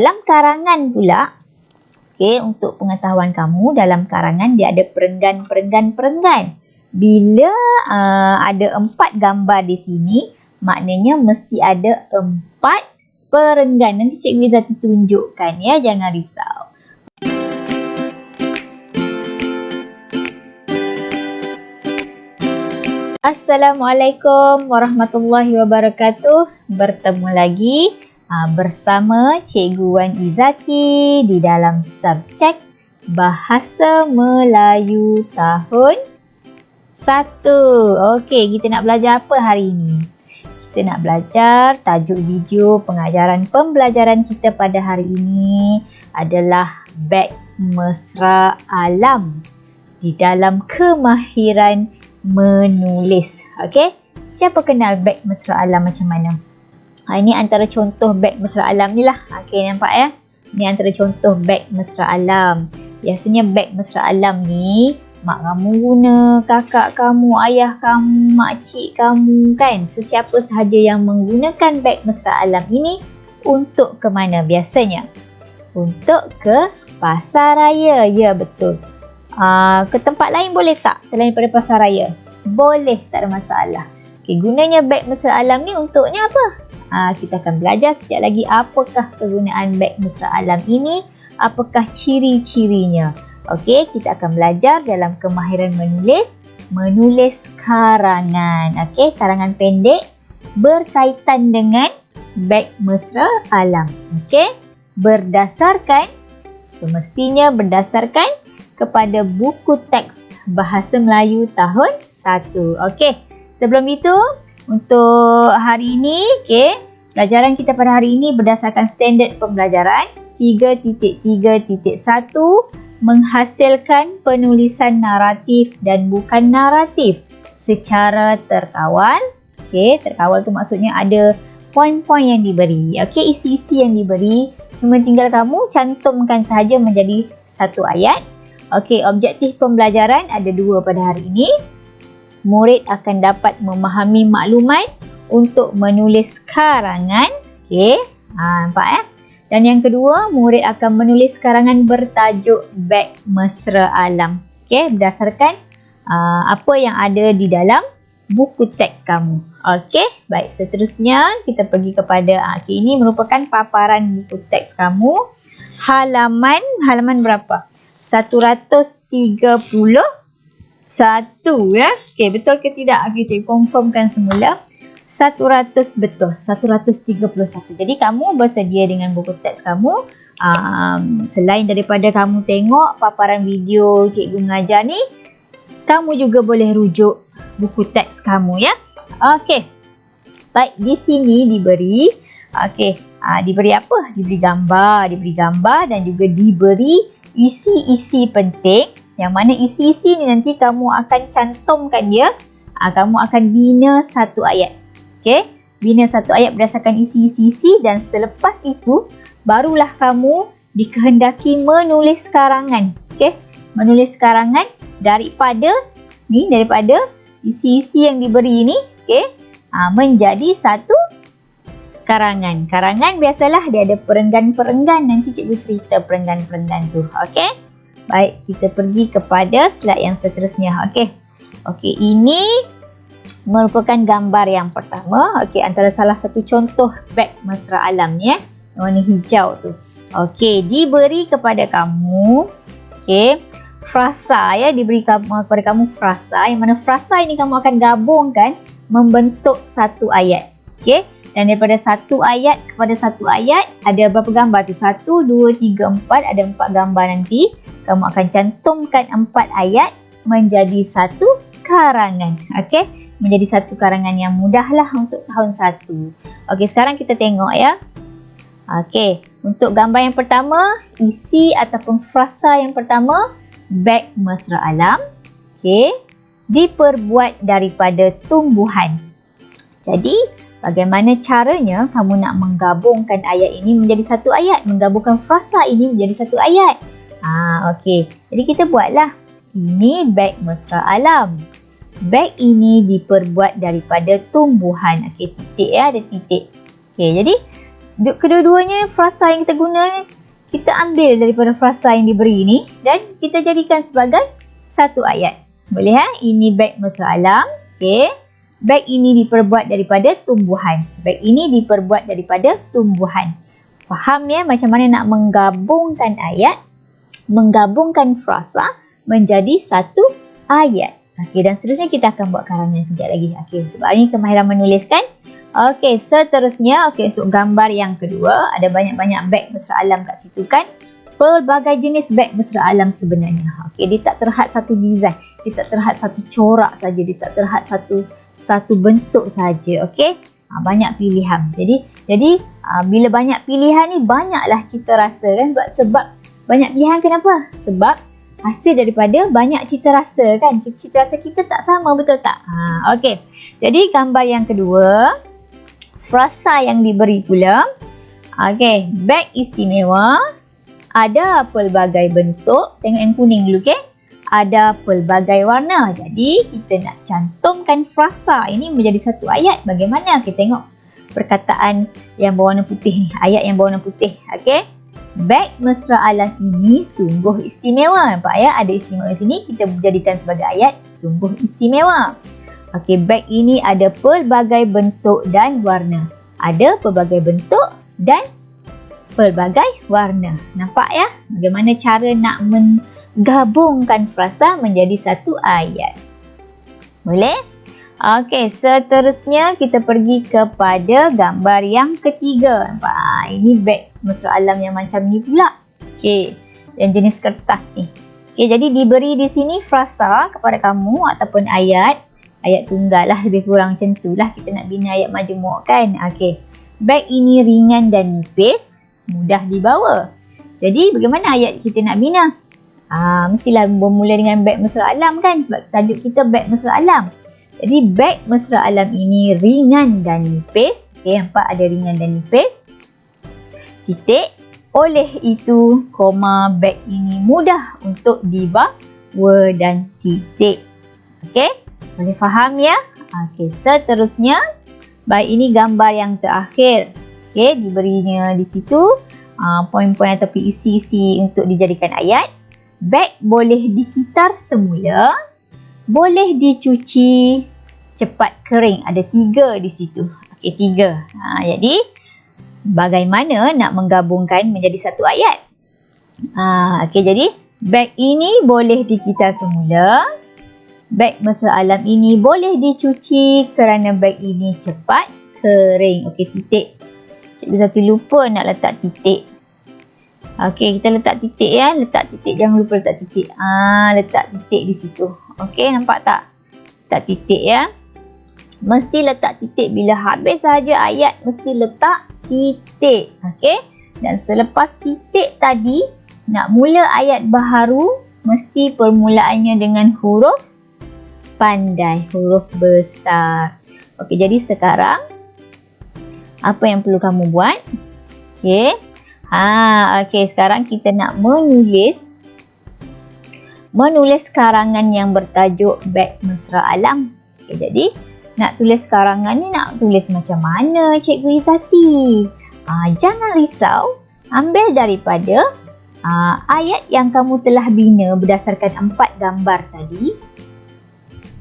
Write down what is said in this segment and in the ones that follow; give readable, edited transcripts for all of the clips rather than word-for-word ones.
Dalam karangan pula, untuk pengetahuan kamu, dalam karangan dia ada perenggan. Bila ada 4 gambar di sini, maknanya mesti ada 4 perenggan. Nanti Cikgu Izzati tunjukkan ya, jangan risau. Assalamualaikum warahmatullahi wabarakatuh. Bertemu lagi bersama Cikgu Wan Izzati di dalam subjek Bahasa Melayu tahun 1. Okey, kita nak belajar apa hari ini? Kita nak belajar tajuk video pengajaran pembelajaran kita pada hari ini adalah beg mesra alam di dalam kemahiran menulis. Okey, siapa kenal beg mesra alam macam mana? Ini antara contoh beg mesra alam ni lah. Okey, nampak ya? Ini antara contoh beg mesra alam. Biasanya beg mesra alam ni mak kamu guna, kakak kamu, ayah kamu, makcik kamu kan. Sesiapa sahaja yang menggunakan beg mesra alam ini untuk ke mana biasanya? Untuk ke pasar raya. Ya, betul. Ke tempat lain boleh tak selain daripada pasar raya? Boleh, tak ada masalah. Okay, gunanya beg mesra alam ni untuknya apa? Kita akan belajar sekejap lagi apakah kegunaan beg mesra alam ini, apakah ciri-cirinya. Okey, kita akan belajar dalam kemahiran menulis karangan. Okey, karangan pendek berkaitan dengan beg mesra alam. Okey, semestinya berdasarkan kepada buku teks Bahasa Melayu tahun 1. Okey, sebelum itu untuk hari ini, pelajaran kita pada hari ini berdasarkan standard pembelajaran 3.3.1 menghasilkan penulisan naratif dan bukan naratif secara terkawal. Okey, terkawal tu maksudnya ada poin-poin yang diberi. Okey, isi-isi yang diberi, cuma tinggal kamu cantumkan sahaja menjadi satu ayat. Okey, objektif pembelajaran ada 2 pada hari ini. Murid akan dapat memahami maklumat untuk menulis karangan. Okey, nampak ya? Dan yang kedua, murid akan menulis karangan bertajuk beg mesra alam. Okey, berdasarkan apa yang ada di dalam buku teks kamu. Okey, baik. Seterusnya kita pergi kepada ini merupakan paparan buku teks kamu. Halaman berapa? 131 ya. Okey, betul ke tidak? Okey, cikgu confirmkan semula. 100 betul. 131. Jadi kamu bersedia dengan buku teks kamu. Selain daripada kamu tengok paparan video cikgu mengajar ni, kamu juga boleh rujuk buku teks kamu ya. Okey. Baik, di sini diberi diberi apa? Diberi gambar dan juga diberi isi-isi penting, yang mana isi-isi ni nanti kamu akan cantumkan dia. Kamu akan bina satu ayat. Okey, bina satu ayat berdasarkan isi-isi dan selepas itu barulah kamu dikehendaki menulis karangan. Okey, menulis karangan daripada isi-isi yang diberi ini, menjadi satu karangan. Karangan biasalah dia ada perenggan-perenggan. Nanti cikgu cerita perenggan-perenggan tu. Okey. Baik, kita pergi kepada slide yang seterusnya. Okey, ini merupakan gambar yang pertama. Okey, antara salah satu contoh beg mesra alam ni warna hijau tu. Okey, diberi kepada kamu frasa ya, diberi kepada kamu frasa, yang mana frasa ini kamu akan gabungkan membentuk satu ayat. Okey. Dan daripada satu ayat kepada satu ayat ada berapa gambar tu? 1, 2, 3, 4. Ada 4 gambar nanti. Kamu akan cantumkan 4 ayat menjadi satu karangan. Okey, menjadi satu karangan yang mudahlah untuk tahun 1. Okey, sekarang kita tengok ya. Okey, untuk gambar yang pertama, isi ataupun frasa yang pertama, beg mesra alam. Okey, diperbuat daripada tumbuhan. Jadi, bagaimana caranya kamu nak menggabungkan ayat ini menjadi satu ayat? Menggabungkan frasa ini menjadi satu ayat. Okey. Jadi kita buatlah. Ini beg mesra alam. Beg ini diperbuat daripada tumbuhan. Okey, titik ya, ada titik. Okey, jadi kedua-duanya frasa yang kita guna ni, kita ambil daripada frasa yang diberi ni dan kita jadikan sebagai satu ayat. Boleh Ini beg mesra alam. Okey. Beg ini diperbuat daripada tumbuhan. Beg ini diperbuat daripada tumbuhan. Faham macam mana nak menggabungkan ayat, menggabungkan frasa menjadi satu ayat. Okey, dan seterusnya kita akan buat karangan sekejap lagi. Okey, sebab ini kemahiran menuliskan. Okey, seterusnya untuk gambar yang kedua, ada banyak-banyak beg mesra alam kat situ kan. Pelbagai jenis beg mesra alam sebenarnya. Okey, dia tak terhad satu design, dia tak terhad satu corak saja, dia tak terhad satu bentuk saja. Okey, banyak pilihan. Jadi bila banyak pilihan ni, banyaklah cita rasa kan. Sebab banyak pilihan kenapa? Sebab hasil daripada banyak cita rasa kan. Cita rasa kita tak sama, betul tak? Okey. Jadi gambar yang kedua, frasa yang diberi pula. Okey, beg istimewa. Ada pelbagai bentuk. Tengok yang kuning dulu, okey. Ada pelbagai warna. Jadi kita nak cantumkan frasa ini menjadi satu ayat. Bagaimana? Kita tengok perkataan yang berwarna putih ni. Ayat yang berwarna putih. Okey. Beg mesra alam ini sungguh istimewa. Nampak ada istimewa di sini. Kita jadikan sebagai ayat sungguh istimewa. Okey, beg ini ada pelbagai bentuk dan warna. Ada pelbagai bentuk dan pelbagai warna. Nampak bagaimana cara nak menggabungkan frasa menjadi satu ayat. Boleh? Okey, seterusnya kita pergi kepada gambar yang ketiga. Nampak? Ini beg mesra alam yang macam ni pula. Okey, yang jenis kertas ni. Okey, jadi diberi di sini frasa kepada kamu ataupun ayat tunggal lah, lebih kurang macam tu lah. Kita nak bina ayat majmuk kan. Okey, beg ini ringan dan nipis, mudah dibawa. Jadi bagaimana ayat kita nak bina? Mestilah bermula dengan beg mesra alam kan, sebab tajuk kita beg mesra alam. Jadi beg mesra alam ini ringan dan nipis. Okey, nampak ada ringan dan nipis. Titik. Oleh itu, beg ini mudah untuk dibawa dan titik. Okey, boleh faham ya? Okey, seterusnya. Baik, ini gambar yang terakhir. Okey, diberinya di situ poin-poin ataupun isi-isi untuk dijadikan ayat. Beg boleh dikitar semula, boleh dicuci cepat kering. Ada 3 di situ. Okey, 3. Jadi bagaimana nak menggabungkan menjadi satu ayat? Okey, jadi beg ini boleh dikitar semula. Beg mesra alam ini boleh dicuci kerana beg ini cepat kering. Okey, titik. Cikgu Zati lupa nak letak titik. Okey, kita letak titik ya. Letak titik, jangan lupa letak titik. Letak titik di situ. Okey, nampak tak? Letak titik ya. Mesti letak titik bila habis saja ayat, mesti letak titik. Okey? Dan selepas titik tadi, nak mula ayat baharu, mesti permulaannya dengan huruf pandai, huruf besar. Okey, jadi sekarang apa yang perlu kamu buat? Okey. Okey, sekarang kita nak menulis karangan yang bertajuk beg mesra alam. Okey, jadi nak tulis karangan ni nak tulis macam mana Cikgu Izzati? Jangan risau, ambil daripada ayat yang kamu telah bina berdasarkan 4 gambar tadi.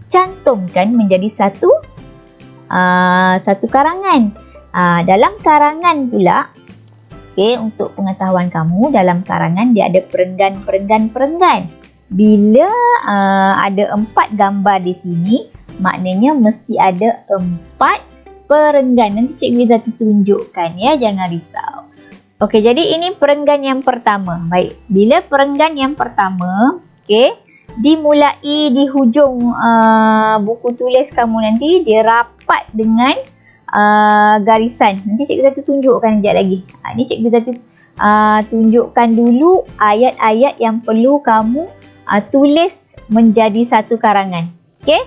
Cantumkan menjadi satu karangan. Dalam karangan pula, okey, untuk pengetahuan kamu, dalam karangan dia ada perenggan. Bila ada 4 gambar di sini, maknanya mesti ada 4 perenggan. Nanti Cikgu Izzati tunjukkan ya, jangan risau. Okey, jadi ini perenggan yang pertama. Baik, bila perenggan yang pertama, okey, dimulai di hujung buku tulis kamu nanti, dia rapat dengan garisan. Nanti Cikgu Zati tunjukkan sekejap lagi. Ini Cikgu Zati tunjukkan dulu ayat-ayat yang perlu kamu tulis menjadi satu karangan. Okey?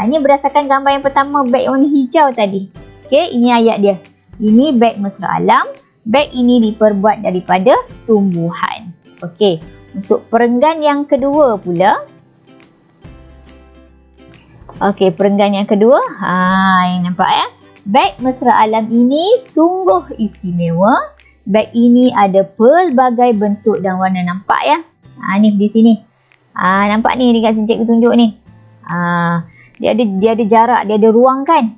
Ini berdasarkan gambar yang pertama, beg warna hijau tadi. Okey, ini ayat dia. Ini beg mesra alam. Beg ini diperbuat daripada tumbuhan. Okey, untuk perenggan yang kedua pula. Okey, perenggan yang kedua. Ini nampak ya. Beg mesra alam ini sungguh istimewa. Beg ini ada pelbagai bentuk dan warna, nampak ya. Ni di sini. Nampak ni dekat sini cikgu tunjuk ni. Dia ada jarak, dia ada ruang kan.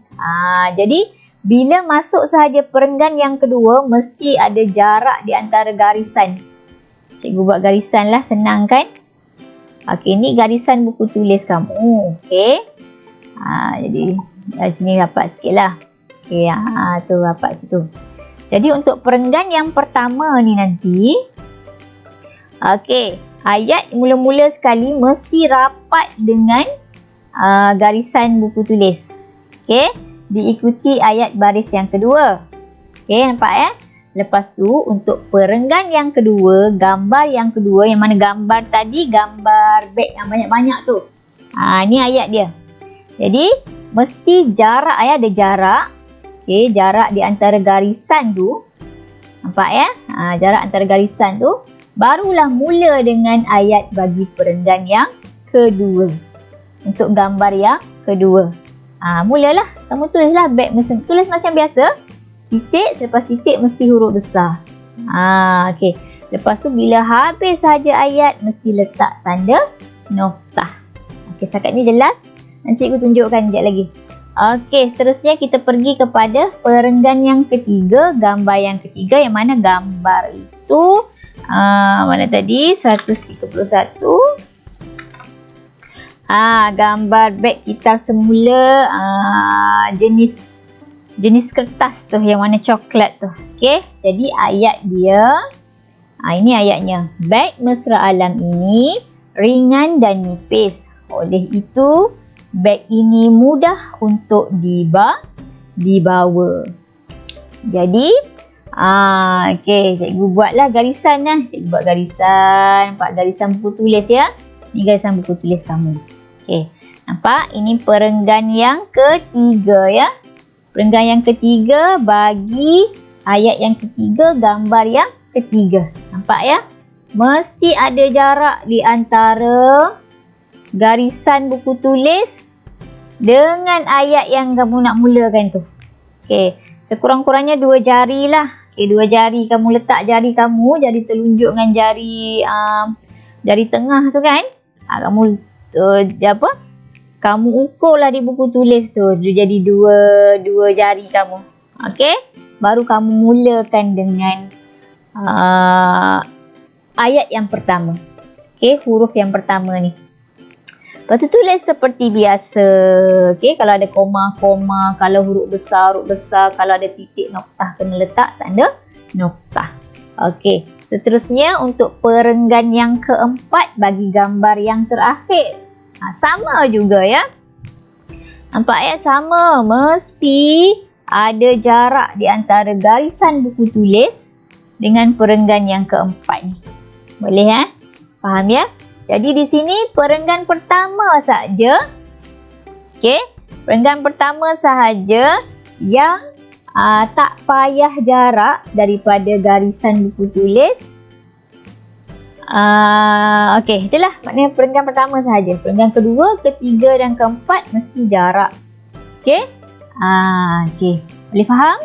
Jadi bila masuk sahaja perenggan yang kedua, mesti ada jarak di antara garisan. Cikgu buat garisan lah, senang kan? Okey, ni garisan buku tulis kamu. Okey. Jadi dari sini rapat sikit lah. Okey, tu rapat situ. Jadi untuk perenggan yang pertama ni nanti, okey, ayat mula-mula sekali mesti rapat dengan garisan buku tulis. Okey, diikuti ayat baris yang kedua. Okey, nampak ya? Lepas tu untuk perenggan yang kedua, gambar yang kedua, yang mana gambar tadi gambar beg yang banyak-banyak tu. Ni ayat dia. Jadi mesti jarak ya, ada jarak. Okey, jarak di antara garisan tu. Nampak ya? Jarak antara garisan tu. Barulah mula dengan ayat bagi perenggan yang kedua. Untuk gambar yang kedua. Mulalah. Kamu tulislah beg mesin. Tulis macam biasa. Titik, selepas titik mesti huruf besar. Okey. Lepas tu bila habis saja ayat, mesti letak tanda noktah. Okey, setakat ni jelas? Nanti cikgu tunjukkan sekejap lagi. Okey, seterusnya kita pergi kepada perenggan yang ketiga, gambar yang ketiga, yang mana gambar itu mana tadi? 131. Gambar beg gitar semula, jenis kertas tu yang warna coklat tu. Okey, jadi ayat dia, ini ayatnya. Beg mesra alam ini ringan dan nipis. Oleh itu, beg ini mudah untuk dibawa. Jadi, okey, cikgu buatlah garisan lah. Cikgu buat garisan, nampak garisan buku tulis ya. Ni garisan buku tulis kamu. Okey, nampak? Ini perenggan yang ketiga ya. Perenggan yang ketiga bagi ayat yang ketiga, gambar yang ketiga. Nampak ya? Mesti ada jarak di antara garisan buku tulis dengan ayat yang kamu nak mulakan tu. Okey, sekurang-kurangnya 2 jari lah. Okey, 2 jari kamu letak jari kamu, jari telunjuk dengan jari tengah tu kan. Kamu kamu ukurlah di buku tulis tu. Dia jadi dua jari kamu. Okey, baru kamu mulakan dengan ayat yang pertama. Okey, huruf yang pertama ni. Lepas tu tulis seperti biasa. Okey, kalau ada koma-koma, kalau huruf besar, kalau ada titik noktah, kena letak tanda noktah. Okey, seterusnya untuk perenggan yang keempat bagi gambar yang terakhir. Sama juga ya. Nampak ya, sama. Mesti ada jarak di antara garisan buku tulis dengan perenggan yang keempat ni. Boleh ya? Faham ya? Jadi di sini perenggan pertama saja. Okey, perenggan pertama sahaja yang tak payah jarak daripada garisan buku tulis. Okey, itulah maknanya perenggan pertama sahaja. Perenggan kedua, ketiga dan keempat mesti jarak. Okey? Okey. Boleh faham?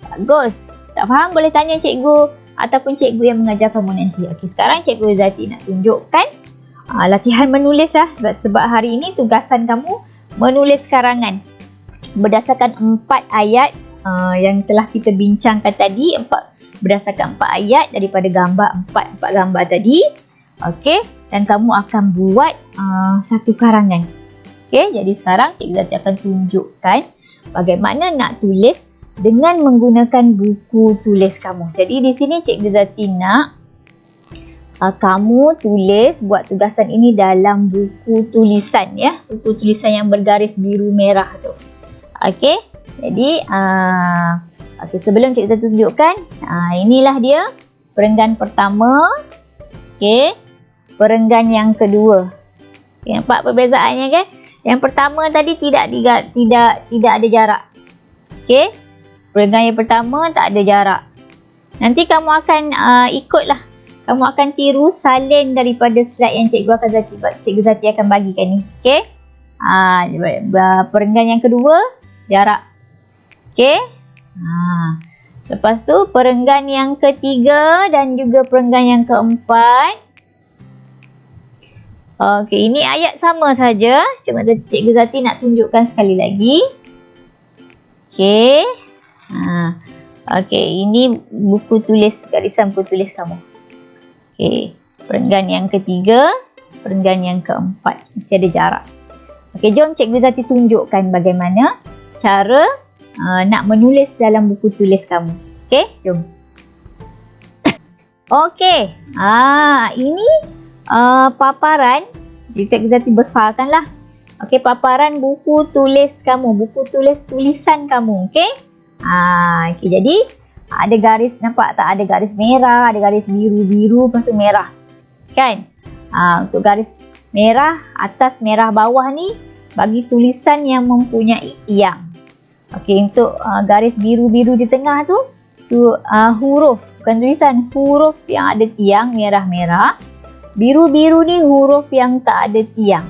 Bagus. Tak faham boleh tanya cikgu ataupun cikgu yang mengajar kamu nanti. Okey, sekarang cikgu Zati nak tunjukkan latihan menulis lah. Sebab hari ini tugasan kamu menulis karangan berdasarkan 4 ayat yang telah kita bincangkan tadi. Berdasarkan 4 ayat daripada gambar 4 gambar tadi. Okey, dan kamu akan buat satu karangan. Okey, jadi sekarang cikgu Zati akan tunjukkan bagaimana nak tulis dengan menggunakan buku tulis kamu. Jadi di sini cikgu Zati nak kamu tulis, buat tugasan ini dalam buku tulisan ya. Buku tulisan yang bergaris biru merah tu. Okey, jadi okey, sebelum cikgu Zati tunjukkan, inilah dia perenggan pertama. Okey, perenggan yang kedua. Okay, nampak perbezaannya kan? Yang pertama tadi tidak ada jarak. Okey, perenggan yang pertama tak ada jarak. Nanti kamu akan ikutlah. Kamu akan tiru salin daripada slide yang cikgu Zati akan bagikan ni. Okey. Perenggan yang kedua, jarak. Okey. Lepas tu perenggan yang ketiga dan juga perenggan yang keempat. Okey, ini ayat sama saja. Cuma Cikgu Zati nak tunjukkan sekali lagi. Okey. Okey, ini buku tulis, garisan buku tulis kamu. Okey, perenggan yang ketiga, perenggan yang keempat. Mesti ada jarak. Okey, jom Cikgu Zati tunjukkan bagaimana cara nak menulis dalam buku tulis kamu. Okey, jom. Okey, ini paparan. Cikgu Zati besarkanlah. Okey, paparan buku tulis kamu, buku tulis tulisan kamu. Okey. Okey, jadi ada garis, nampak tak? Ada garis merah, ada garis biru-biru, lepas tu merah. Kan? Untuk garis merah atas, merah bawah ni bagi tulisan yang mempunyai tiang. Okey, untuk garis biru-biru di tengah tu huruf, bukan tulisan, huruf yang ada tiang merah-merah. Biru-biru ni huruf yang tak ada tiang.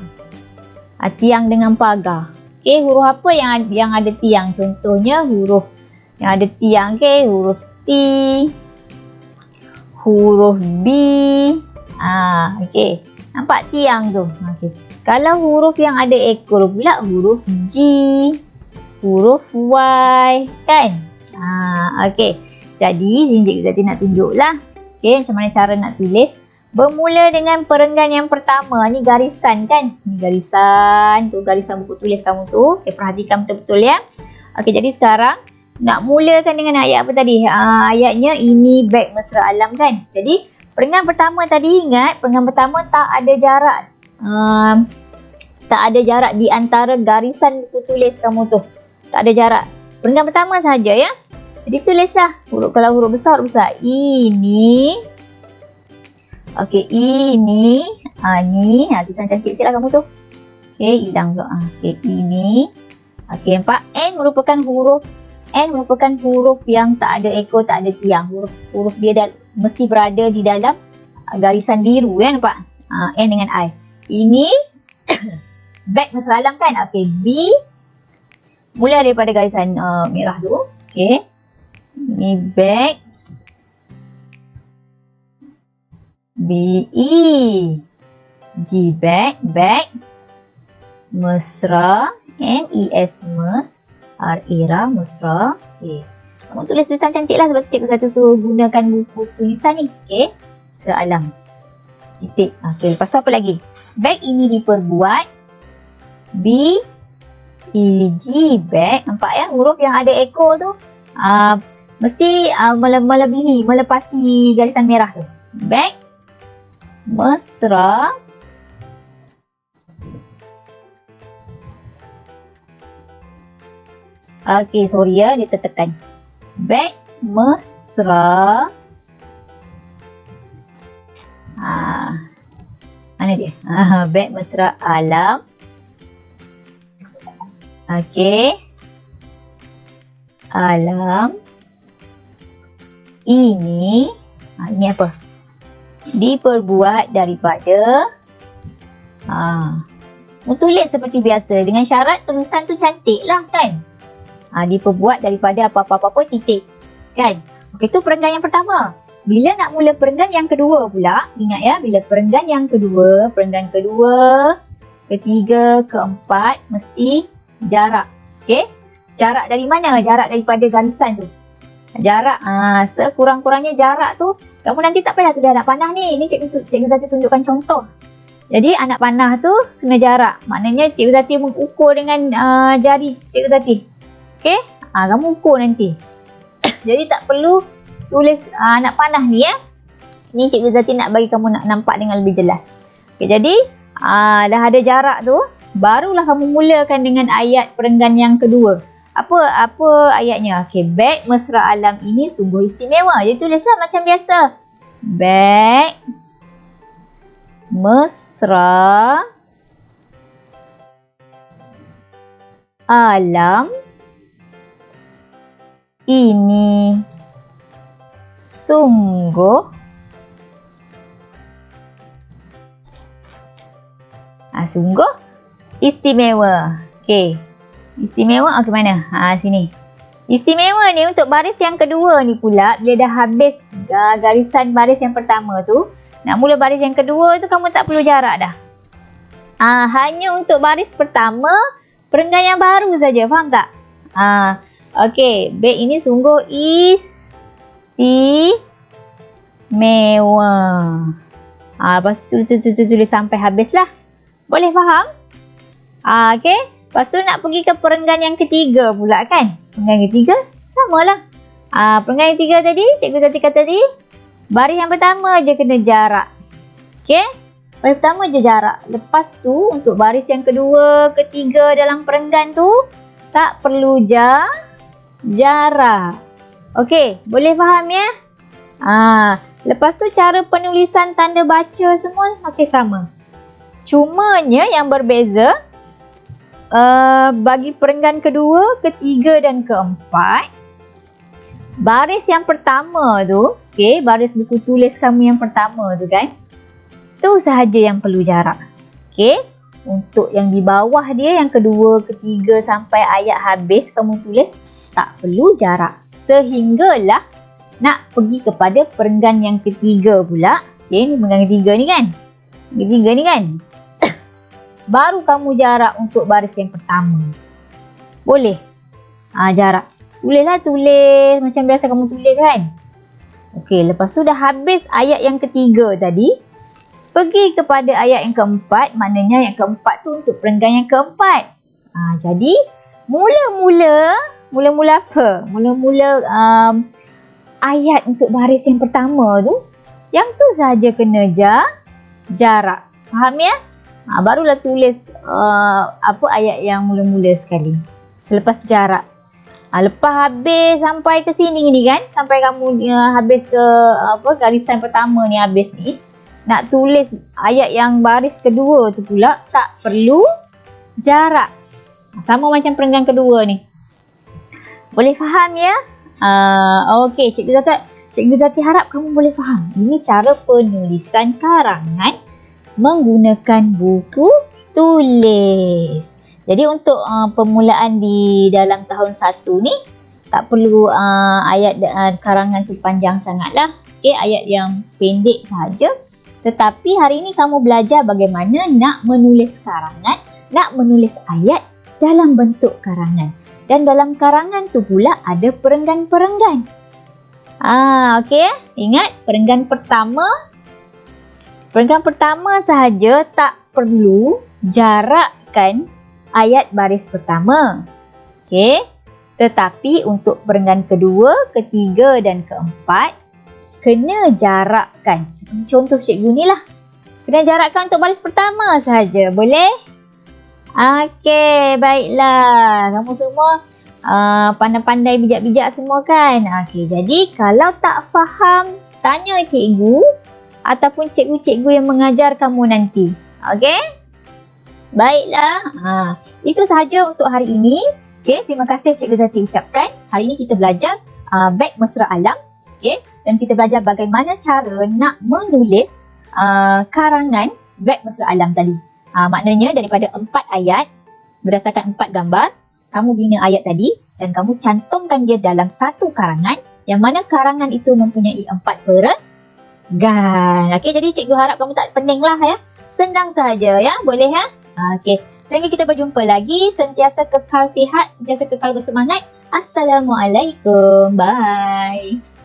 Tiang dengan pagar. Okey, huruf apa yang ada tiang? Contohnya huruf yang ada tiang, okey, huruf T, huruf B. Okey, nampak tiang tu. Okey. Kalau huruf yang ada ekor pula huruf G, huruf Y, kan? Okey. Jadi sini Cikgu Zati nak tunjuklah. Okey, macam mana cara nak tulis. Bermula dengan perenggan yang pertama. Ni garisan kan? Ni garisan. Tu garisan buku tulis kamu tu. Okay, perhatikan betul-betul ya. Okey, jadi sekarang nak mulakan dengan ayat apa tadi? Ayatnya ini beg mesra alam kan? Jadi perenggan pertama tadi, ingat perenggan pertama tak ada jarak. Tak ada jarak di antara garisan buku tulis kamu tu. Tak ada jarak. Perenggan pertama saja ya. Jadi tulislah. Kalau huruf besar, ini. Okey, ini. Ni. Tulisan cantik sikit lah kamu tu. Okey, hilang pula. Okey, ini. Okey, nampak? N merupakan huruf yang tak ada ekor, tak ada tiang. Huruf dia mesti berada di dalam garisan biru ya, nampak? N dengan I. Ini beg mesra alam kan? Okey, B. Mula daripada garisan merah tu. Okey. Ini beg. B-E. G beg, beg. Mesra, M-E-S, mes. R-E-R-A, mesra. Okey. Kamu tulis tulisan cantik lah sebab tu Cikgu Zati suruh gunakan buku tulisan ni. Okey. Mesra alam. Titik. Okey, lepas tu apa lagi? Beg ini diperbuat. B-E-G, beg. Nampak ya? Huruf yang ada ekor tu. Mesti melepasi garisan merah tu. Beg. Mesra. Okey, sorry ya, dia tertekan. Beg mesra. Mana dia? Beg mesra alam. Okey. Alam. Ini apa? Diperbuat daripada tulis seperti biasa dengan syarat tulisan tu cantik lah kan. Diperbuat daripada apa-apa titik kan. Okey, tu perenggan yang pertama. Bila nak mula perenggan yang kedua pula, ingat ya, bila perenggan yang kedua, perenggan kedua, ketiga, keempat mesti jarak. Okey, jarak dari mana? Jarak daripada garisan tu. Jarak, sekurang-kurangnya jarak tu, kamu nanti tak payah tulis anak panah ni. Ni Cikgu Zati tunjukkan contoh. Jadi anak panah tu kena jarak. Maknanya Cikgu Zati mengukur dengan jari Cikgu Zati. Okey, kamu ukur nanti. Jadi tak perlu tulis anak panah ni ya. Ni Cikgu Zati nak bagi kamu nak nampak dengan lebih jelas. Okey, jadi dah ada jarak tu, barulah kamu mulakan dengan ayat perenggan yang kedua. Apa ayatnya? Okey, beg mesra alam ini sungguh istimewa. Jadi tulislah macam biasa. Beg mesra alam ini sungguh sungguh istimewa. Okey. Istimewa ke mana? Sini. Istimewa ni untuk baris yang kedua ni pula, bila dah habis garisan baris yang pertama tu, nak mula baris yang kedua tu kamu tak perlu jarak dah. Hanya untuk baris pertama, perenggan yang baru saja, faham tak? Okey, baik, ini sungguh istimewa. Lepas tu tulis sampai habis lah. Boleh faham? Okey, lepas tu nak pergi ke perenggan yang ketiga pula kan? Perenggan ketiga, samalah. Perenggan yang ketiga tadi, Cikgu Zati kata tadi, baris yang pertama je kena jarak. Okey? Baris pertama je jarak. Lepas tu untuk baris yang kedua, ketiga dalam perenggan tu tak perlu jarak. Okey, boleh faham ya? Lepas tu cara penulisan tanda baca semua masih sama. Cumanya yang berbeza bagi perenggan kedua, ketiga dan keempat, baris yang pertama tu, okey, baris buku tulis kamu yang pertama tu kan, tu sahaja yang perlu jarak. Okey, untuk yang di bawah dia, yang kedua, ketiga sampai ayat habis kamu tulis, tak perlu jarak. Sehinggalah nak pergi kepada perenggan yang ketiga pula. Okey, ni perenggan ketiga ni kan. Ketiga ni kan. Baru kamu jarak untuk baris yang pertama. Boleh? Jarak. Tulislah, tulis macam biasa kamu tulis kan. Okey, lepas tu dah habis ayat yang ketiga tadi, pergi kepada ayat yang keempat, maknanya yang keempat tu untuk perenggan yang keempat. Jadi, mula-mula apa? Mula-mula ayat untuk baris yang pertama tu, yang tu sahaja kena jarak. Faham ya? Barulah tulis ayat yang mula-mula sekali. Selepas jarak. Lepas habis sampai ke sini ni kan, sampai kamu habis ke garisan pertama ni habis ni, nak tulis ayat yang baris kedua tu pula tak perlu jarak. Sama macam perenggan kedua ni. Boleh faham ya? Okey, Cikgu Zati harap kamu boleh faham. Ini cara penulisan karangan menggunakan buku tulis. Jadi untuk permulaan di dalam tahun 1 ni, tak perlu ayat karangan tu panjang sangatlah. Okey, ayat yang pendek sahaja. Tetapi hari ini kamu belajar bagaimana nak menulis karangan, nak menulis ayat dalam bentuk karangan. Dan dalam karangan tu pula ada perenggan-perenggan. Okey, ingat perenggan pertama sahaja tak perlu jarakkan ayat baris pertama. Okey, tetapi untuk perenggan kedua, ketiga dan keempat, kena jarakkan. Seperti contoh cikgu ni lah. Kena jarakkan untuk baris pertama sahaja. Boleh? Okey, baiklah. Kamu semua pandai-pandai, bijak-bijak semua kan? Okey, jadi kalau tak faham, tanya cikgu ataupun cikgu-cikgu yang mengajar kamu nanti. Okey? Baiklah. Itu sahaja untuk hari ini. Okey, terima kasih Cikgu Zati ucapkan. Hari ini kita belajar baik mesra alam. Okey, dan kita belajar bagaimana cara nak menulis karangan baik mesra alam tadi. Maknanya daripada 4 ayat, berdasarkan 4 gambar, kamu bina ayat tadi dan kamu cantumkan dia dalam satu karangan, yang mana karangan itu mempunyai 4 perenggan. Okey, jadi cikgu harap kamu tak pening lah ya. Senang sahaja ya, boleh ya? Okey, sehingga kita berjumpa lagi. Sentiasa kekal sihat, sentiasa kekal bersemangat. Assalamualaikum. Bye.